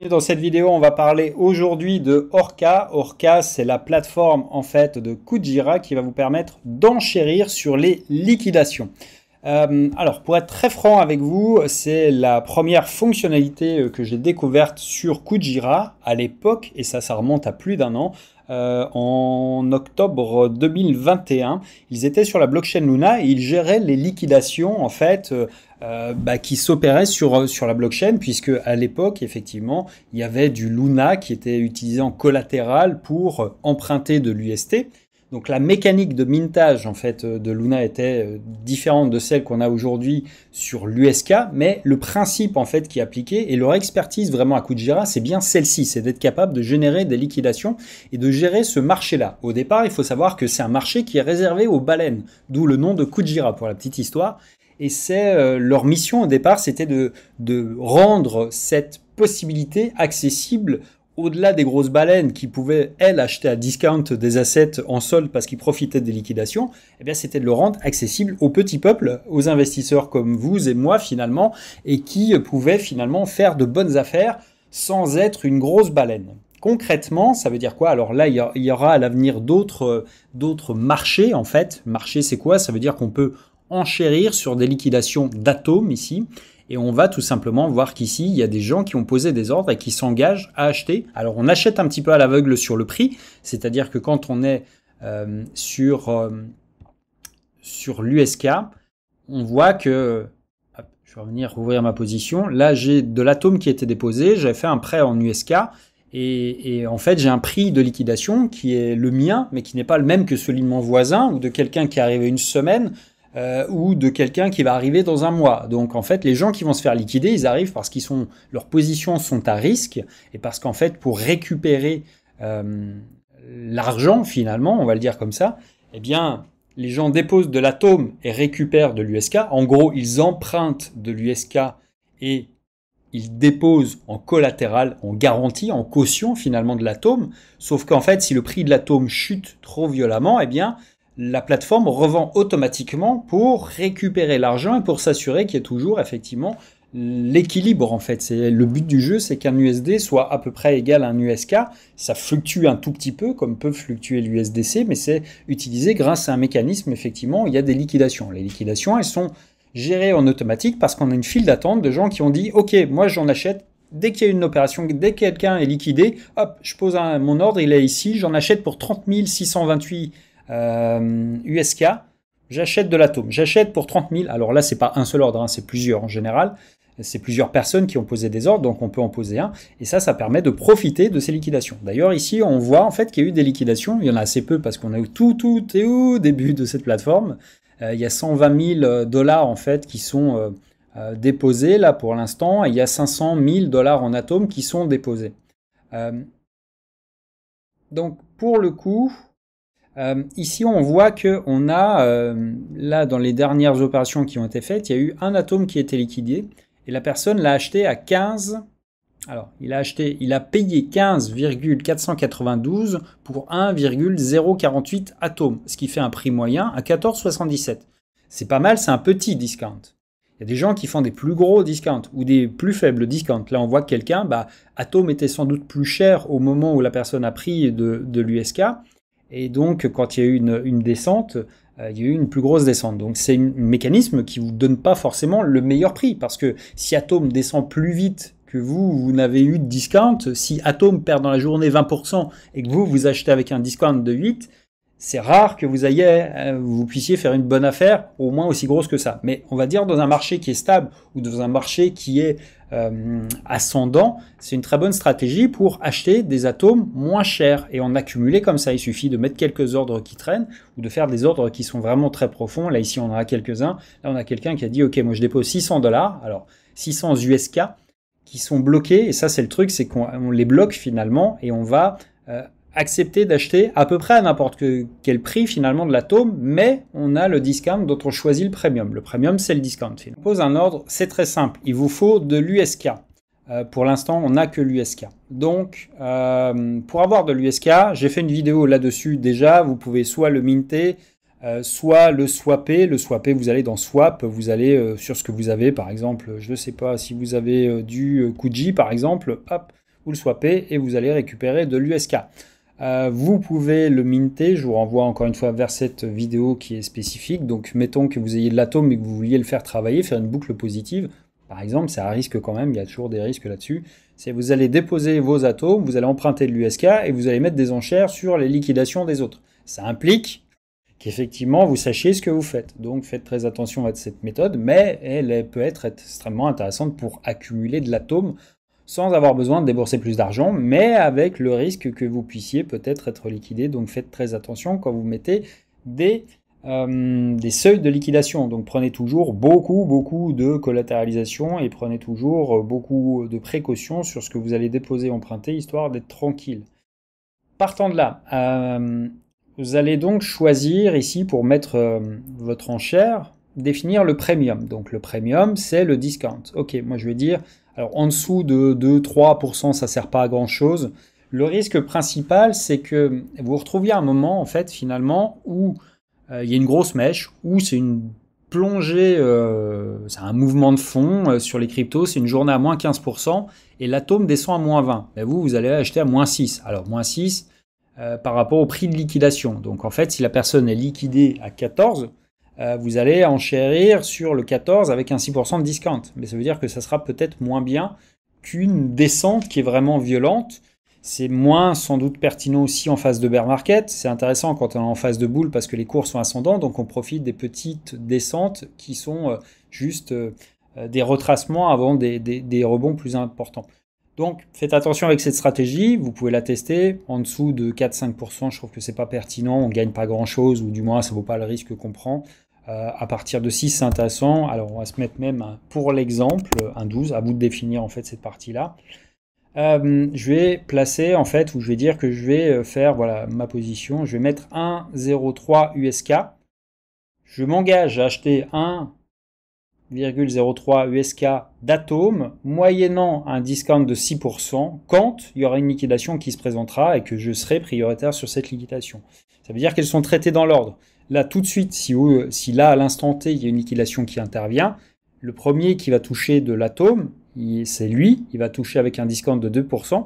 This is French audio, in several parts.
Dans cette vidéo, on va parler aujourd'hui de Orca. Orca, c'est la plateforme en fait de Kujira qui va vous permettre d'enchérir sur les liquidations. Alors, pour être très franc avec vous, c'est la première fonctionnalité que j'ai découverte sur Kujira à l'époque, et ça remonte à plus d'un an. En octobre 2021, ils étaient sur la blockchain Luna et ils géraient les liquidations en fait qui s'opéraient sur la blockchain, puisque à l'époque effectivement il y avait du Luna qui était utilisé en collatéral pour emprunter de l'UST. Donc la mécanique de mintage en fait de Luna était différente de celle qu'on a aujourd'hui sur l'USK, mais le principe en fait qui est appliqué et leur expertise vraiment à Kujira, c'est bien celle-ci, c'est d'être capable de générer des liquidations et de gérer ce marché-là. Au départ, il faut savoir que c'est un marché qui est réservé aux baleines, d'où le nom de Kujira pour la petite histoire. Et c'est leur mission au départ, c'était de rendre cette possibilité accessible au-delà des grosses baleines qui pouvaient, elles, acheter à discount des assets en solde parce qu'ils profitaient des liquidations, eh bien, c'était de le rendre accessible au petit peuple, aux investisseurs comme vous et moi, finalement, et qui pouvaient, finalement, faire de bonnes affaires sans être une grosse baleine. Concrètement, ça veut dire quoi? Alors là, il y aura à l'avenir d'autres marchés, en fait. Marché, c'est quoi? Ça veut dire qu'on peut enchérir sur des liquidations d'atomes, ici. Et on va tout simplement voir qu'ici, il y a des gens qui ont posé des ordres et qui s'engagent à acheter. Alors, on achète un petit peu à l'aveugle sur le prix, c'est-à-dire que quand on est sur l'USK, on voit que... Hop, je vais revenir ouvrir ma position. Là, j'ai de l'atome qui a été déposé. J'ai fait un prêt en USK. Et en fait, j'ai un prix de liquidation qui est le mien, mais qui n'est pas le même que celui de mon voisin ou de quelqu'un qui est arrivé une semaine. Ou de quelqu'un qui va arriver dans un mois. Donc en fait, les gens qui vont se faire liquider, ils arrivent parce qu'ils sont, leurs positions sont à risque et parce qu'en fait, pour récupérer l'argent finalement, on va le dire comme ça, eh bien, les gens déposent de l'atome et récupèrent de l'USK. En gros, ils empruntent de l'USK et ils déposent en collatéral, en garantie, en caution finalement de l'atome. Sauf qu'en fait, si le prix de l'atome chute trop violemment, eh bien, la plateforme revend automatiquement pour récupérer l'argent et pour s'assurer qu'il y ait toujours effectivement l'équilibre en fait. C'est le but du jeu, c'est qu'un USD soit à peu près égal à un USK. Ça fluctue un tout petit peu comme peut fluctuer l'USDC, mais c'est utilisé grâce à un mécanisme effectivement où il y a des liquidations. Les liquidations, elles sont gérées en automatique parce qu'on a une file d'attente de gens qui ont dit « Ok, moi j'en achète ». Dès qu'il y a une opération, dès que quelqu'un est liquidé, hop, je pose mon ordre, il est ici, j'en achète pour 30 628 USK, j'achète de l'atome, j'achète pour 30 000, alors là c'est pas un seul ordre, hein, c'est plusieurs en général, c'est plusieurs personnes qui ont posé des ordres, donc on peut en poser un, et ça permet de profiter de ces liquidations. D'ailleurs ici on voit en fait qu'il y a eu des liquidations, il y en a assez peu parce qu'on a eu tout est au début de cette plateforme, il y a 120 000 dollars en fait qui sont déposés là pour l'instant, et il y a 500 000 dollars en atomes qui sont déposés. Donc pour le coup, ici, on voit qu'on a, là, dans les dernières opérations qui ont été faites, il y a eu un atome qui a été liquidé et la personne l'a acheté à 15. Alors, il a payé 15,492 pour 1,048 atomes, ce qui fait un prix moyen à 14,77. C'est pas mal, c'est un petit discount. Il y a des gens qui font des plus gros discounts ou des plus faibles discounts. Là, on voit que quelqu'un, Atom était sans doute plus cher au moment où la personne a pris de l'USK. Et donc, quand il y a eu une descente, il y a eu une plus grosse descente. Donc, c'est un mécanisme qui ne vous donne pas forcément le meilleur prix. Parce que si Atom descend plus vite que vous n'avez eu de discount, si Atom perd dans la journée 20% et que vous achetez avec un discount de 8%, c'est rare que vous puissiez faire une bonne affaire, au moins aussi grosse que ça. Mais on va dire dans un marché qui est stable ou dans un marché qui est ascendant, c'est une très bonne stratégie pour acheter des atomes moins chers et en accumuler comme ça. Il suffit de mettre quelques ordres qui traînent ou de faire des ordres qui sont vraiment très profonds. Là, ici, on en a quelques-uns. Là, on a quelqu'un qui a dit « Ok, moi, je dépose 600 dollars. » Alors, 600 USK qui sont bloqués. Et ça, c'est le truc, c'est qu'on les bloque finalement et on va accepter d'acheter à peu près à n'importe quel prix finalement de l'atome, mais on a le discount dont on choisit le premium. Le premium, c'est le discount. On pose un ordre, c'est très simple. Il vous faut de l'USK. Pour l'instant, on n'a que l'USK. Donc, pour avoir de l'USK, j'ai fait une vidéo là-dessus déjà. Vous pouvez soit le minter, soit le swapper. Le swapper, vous allez dans Swap, vous allez sur ce que vous avez, par exemple, je ne sais pas, si vous avez du Kuji, par exemple, hop, vous le swappez et vous allez récupérer de l'USK. Vous pouvez le minter, je vous renvoie encore une fois vers cette vidéo qui est spécifique. Donc mettons que vous ayez de l'atome et que vous vouliez le faire travailler, faire une boucle positive. Par exemple, c'est un risque quand même, il y a toujours des risques là-dessus. C'est vous allez déposer vos atomes, vous allez emprunter de l'USK et vous allez mettre des enchères sur les liquidations des autres. Ça implique qu'effectivement vous sachiez ce que vous faites. Donc faites très attention à cette méthode, mais elle peut être extrêmement intéressante pour accumuler de l'atome sans avoir besoin de débourser plus d'argent, mais avec le risque que vous puissiez peut-être être liquidé. Donc faites très attention quand vous mettez des seuils de liquidation. Donc prenez toujours beaucoup de collatéralisation et prenez toujours beaucoup de précautions sur ce que vous allez déposer, emprunter, histoire d'être tranquille. Partant de là, vous allez donc choisir ici pour mettre votre enchère, définir le premium. Donc le premium, c'est le discount. Ok, moi je vais dire, alors en dessous de 2-3%, ça ne sert pas à grand chose. Le risque principal, c'est que vous vous retrouviez à un moment, en fait, finalement, où il y a une grosse mèche, où c'est une plongée, c'est un mouvement de fond sur les cryptos, c'est une journée à moins 15%, et l'atome descend à moins 20. Et vous allez acheter à moins 6. Alors moins 6 par rapport au prix de liquidation. Donc en fait, si la personne est liquidée à 14, vous allez enchérir sur le 14 avec un 6% de discount. Mais ça veut dire que ça sera peut-être moins bien qu'une descente qui est vraiment violente. C'est moins sans doute pertinent aussi en phase de bear market. C'est intéressant quand on est en phase de bull parce que les cours sont ascendants, donc on profite des petites descentes qui sont juste des retracements avant des rebonds plus importants. Donc faites attention avec cette stratégie, vous pouvez la tester. En dessous de 4-5%, je trouve que c'est pas pertinent, on gagne pas grand-chose, ou du moins ça vaut pas le risque qu'on prend. À partir de 6, c'est intéressant. Alors on va se mettre même pour l'exemple un 12, à vous de définir en fait cette partie-là. Je vais placer en fait, où je vais dire que je vais faire voilà ma position, je vais mettre 1,03 USK. Je m'engage à acheter 1,03 USK d'atomes, moyennant un discount de 6%, quand il y aura une liquidation qui se présentera et que je serai prioritaire sur cette liquidation. Ça veut dire qu'elles sont traitées dans l'ordre. Là, tout de suite, si là, à l'instant T, il y a une liquidation qui intervient, le premier qui va toucher de l'atome, c'est lui, il va toucher avec un discount de 2%.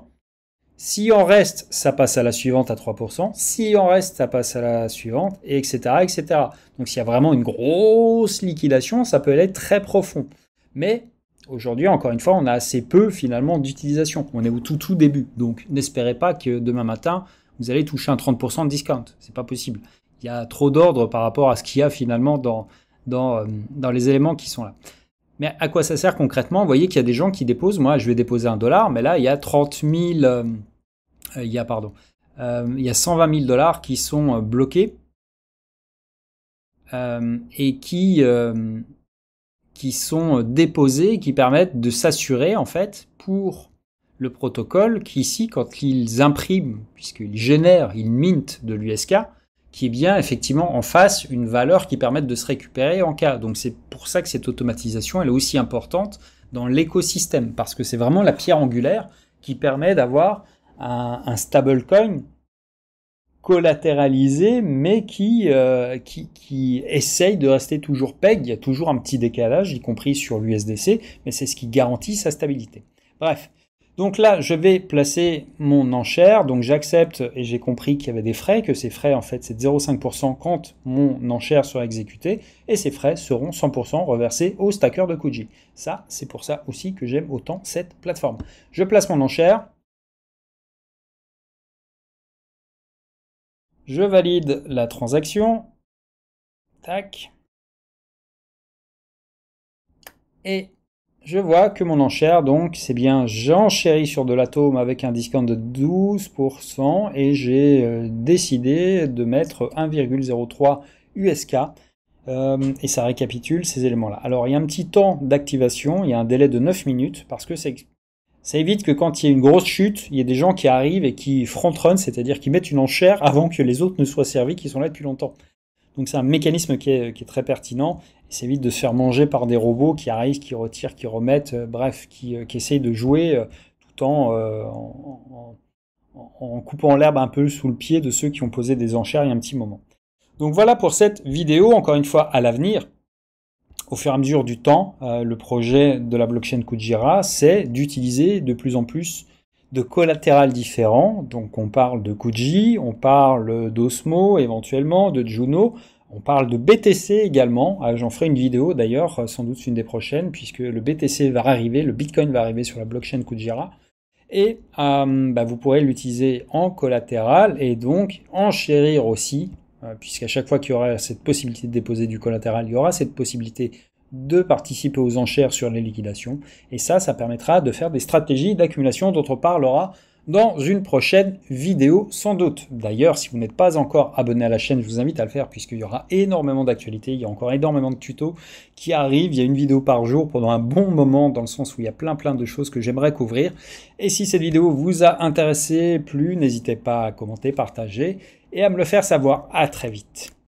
Si en reste, ça passe à la suivante à 3%. Si en reste, ça passe à la suivante, et etc., etc. Donc s'il y a vraiment une grosse liquidation, ça peut être très profond. Mais aujourd'hui, encore une fois, on a assez peu finalement d'utilisation. On est au tout début. Donc n'espérez pas que demain matin, vous allez toucher un 30% de discount. C'est pas possible. Il y a trop d'ordre par rapport à ce qu'il y a finalement dans les éléments qui sont là. Mais à quoi ça sert concrètement? Vous voyez qu'il y a des gens qui déposent, moi je vais déposer $1, mais là il y a 30 000, il y a 120 000 $ qui sont bloqués et qui sont déposés, qui permettent de s'assurer en fait pour le protocole qu'ici quand ils impriment, puisqu'ils génèrent, ils mintent de l'USK, qui est bien effectivement en face une valeur qui permette de se récupérer en cas. Donc c'est pour ça que cette automatisation elle est aussi importante dans l'écosystème, parce que c'est vraiment la pierre angulaire qui permet d'avoir un stablecoin collatéralisé, mais qui essaye de rester toujours peg. Il y a toujours un petit décalage, y compris sur l'USDC, mais c'est ce qui garantit sa stabilité. Bref. Donc là, je vais placer mon enchère, donc j'accepte et j'ai compris qu'il y avait des frais, que ces frais en fait c'est 0,5% quand mon enchère sera exécutée et ces frais seront 100% reversés au stacker de Kuji. Ça, c'est pour ça aussi que j'aime autant cette plateforme. Je place mon enchère, je valide la transaction, tac, et je vois que mon enchère, donc, c'est bien, j'enchéris sur de l'atome avec un discount de 12% et j'ai décidé de mettre 1,03 USK et ça récapitule ces éléments-là. Alors, il y a un petit temps d'activation, il y a un délai de 9 minutes parce que ça évite que quand il y a une grosse chute, il y ait des gens qui arrivent et qui front-run, c'est-à-dire qui mettent une enchère avant que les autres ne soient servis, qui sont là depuis longtemps. Donc c'est un mécanisme qui est très pertinent. Ça évite de se faire manger par des robots qui arrivent, qui retirent, qui remettent, bref, qui essayent de jouer tout en coupant l'herbe un peu sous le pied de ceux qui ont posé des enchères il y a un petit moment. Donc voilà pour cette vidéo. Encore une fois, à l'avenir, au fur et à mesure du temps, le projet de la blockchain Kujira, c'est d'utiliser de plus en plus de collatéral différents. Donc on parle de Kuji, on parle d'Osmo éventuellement, de Juno, on parle de BTC également. J'en ferai une vidéo d'ailleurs, sans doute une des prochaines, puisque le BTC va arriver, le Bitcoin va arriver sur la blockchain Kujira. Et vous pourrez l'utiliser en collatéral et donc enchérir aussi, puisqu'à chaque fois qu'il y aura cette possibilité de déposer du collatéral, il y aura cette possibilité de participer aux enchères sur les liquidations. Et ça permettra de faire des stratégies d'accumulation dont on parlera dans une prochaine vidéo sans doute. D'ailleurs, si vous n'êtes pas encore abonné à la chaîne, je vous invite à le faire puisqu'il y aura énormément d'actualités, il y a encore énormément de tutos qui arrivent, il y a une vidéo par jour pendant un bon moment dans le sens où il y a plein de choses que j'aimerais couvrir. Et si cette vidéo vous a intéressé, plu, n'hésitez pas à commenter, partager et à me le faire savoir. À très vite.